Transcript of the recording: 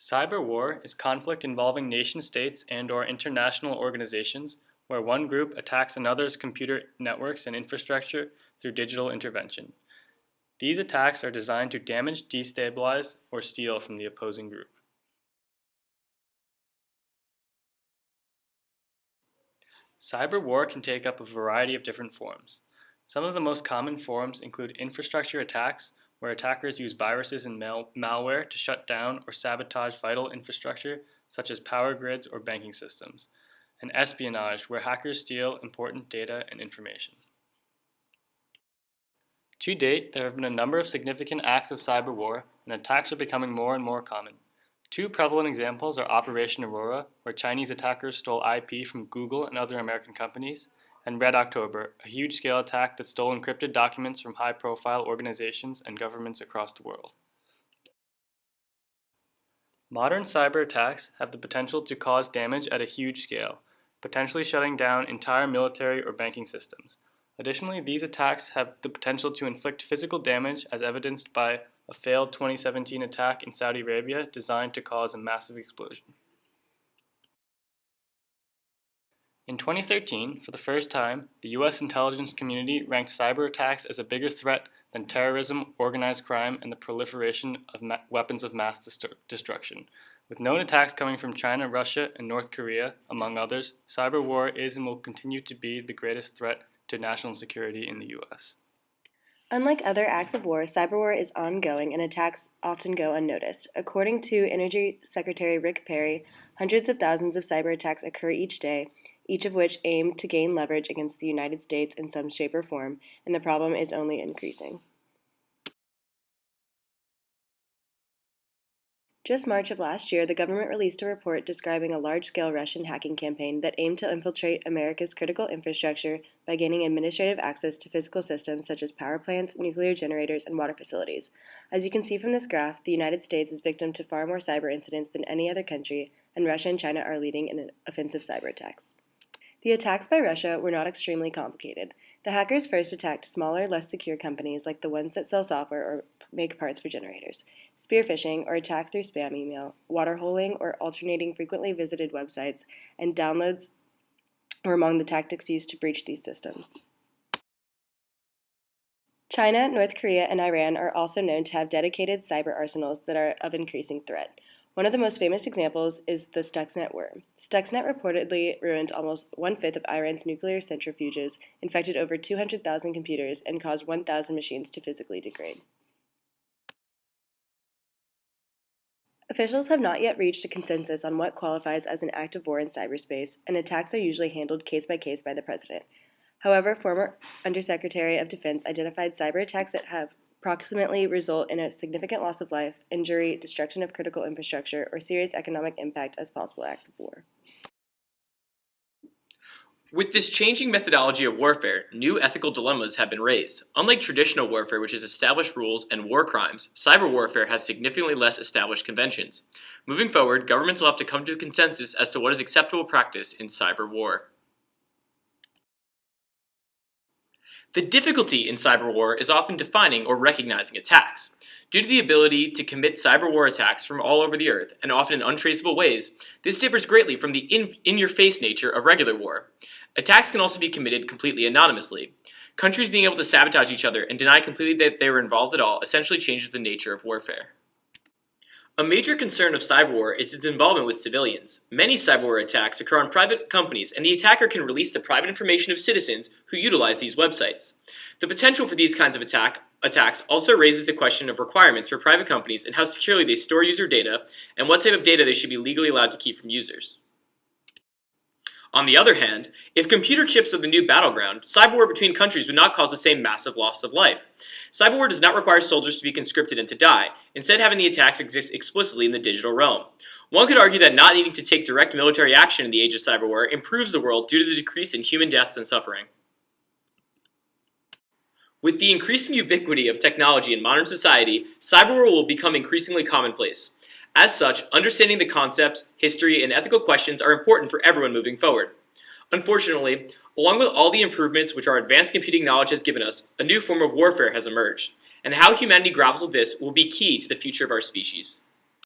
Cyberwar is conflict involving nation-states and/or international organizations where one group attacks another's computer networks and infrastructure through digital intervention. These attacks are designed to damage, destabilize, or steal from the opposing group. Cyberwar can take up a variety of different forms. Some of the most common forms include infrastructure attacks, where attackers use viruses and malware to shut down or sabotage vital infrastructure such as power grids or banking systems, and espionage, where hackers steal important data and information. To date, there have been a number of significant acts of cyberwar, and attacks are becoming more and more common. Two prevalent examples are Operation Aurora, where Chinese attackers stole IP from Google and other American companies, and Red October, a huge-scale attack that stole encrypted documents from high-profile organizations and governments across the world. Modern cyber attacks have the potential to cause damage at a huge scale, potentially shutting down entire military or banking systems. Additionally, these attacks have the potential to inflict physical damage as evidenced by a failed 2017 attack in Saudi Arabia designed to cause a massive explosion. In 2013, for the first time, the U.S. intelligence community ranked cyber attacks as a bigger threat than terrorism, organized crime, and the proliferation of weapons of mass destruction. With known attacks coming from China, Russia, and North Korea, among others, cyber war is and will continue to be the greatest threat to national security in the U.S. Unlike other acts of war, cyberwar is ongoing and attacks often go unnoticed. According to Energy Secretary Rick Perry, hundreds of thousands of cyber attacks occur each day, each of which aim to gain leverage against the United States in some shape or form, and the problem is only increasing. Just March of last year, the government released a report describing a large-scale Russian hacking campaign that aimed to infiltrate America's critical infrastructure by gaining administrative access to physical systems such as power plants, nuclear generators, and water facilities. As you can see from this graph, the United States is victim to far more cyber incidents than any other country, and Russia and China are leading in offensive cyber attacks. The attacks by Russia were not extremely complicated. The hackers first attacked smaller, less secure companies like the ones that sell software or make parts for generators. Spear phishing, or attack through spam email, water holing, or alternating frequently visited websites, and downloads were among the tactics used to breach these systems. China, North Korea, and Iran are also known to have dedicated cyber arsenals that are of increasing threat. One of the most famous examples is the Stuxnet worm. Stuxnet reportedly ruined almost one-fifth of Iran's nuclear centrifuges, infected over 200,000 computers, and caused 1,000 machines to physically degrade. Officials have not yet reached a consensus on what qualifies as an act of war in cyberspace, and attacks are usually handled case by case by the president. However, former Undersecretary of Defense identified cyber attacks that have approximately result in a significant loss of life, injury, destruction of critical infrastructure, or serious economic impact as possible acts of war. With this changing methodology of warfare, new ethical dilemmas have been raised. Unlike traditional warfare, which has established rules and war crimes, cyber warfare has significantly less established conventions. Moving forward, governments will have to come to a consensus as to what is acceptable practice in cyber war. The difficulty in cyber war is often defining or recognizing attacks. Due to the ability to commit cyber war attacks from all over the earth, and often in untraceable ways, this differs greatly from the in-your-face nature of regular war. Attacks can also be committed completely anonymously. Countries being able to sabotage each other and deny completely that they were involved at all essentially changes the nature of warfare. A major concern of cyberwar is its involvement with civilians. Many cyberwar attacks occur on private companies, and the attacker can release the private information of citizens who utilize these websites. The potential for these kinds of attacks also raises the question of requirements for private companies and how securely they store user data, and what type of data they should be legally allowed to keep from users. On the other hand, if computer chips are the new battleground, cyberwar between countries would not cause the same massive loss of life. Cyberwar does not require soldiers to be conscripted and to die, instead having the attacks exist explicitly in the digital realm. One could argue that not needing to take direct military action in the age of cyberwar improves the world due to the decrease in human deaths and suffering. With the increasing ubiquity of technology in modern society, cyberwar will become increasingly commonplace. As such, understanding the concepts, history, and ethical questions are important for everyone moving forward. Unfortunately, along with all the improvements which our advanced computing knowledge has given us, a new form of warfare has emerged, and how humanity grapples with this will be key to the future of our species.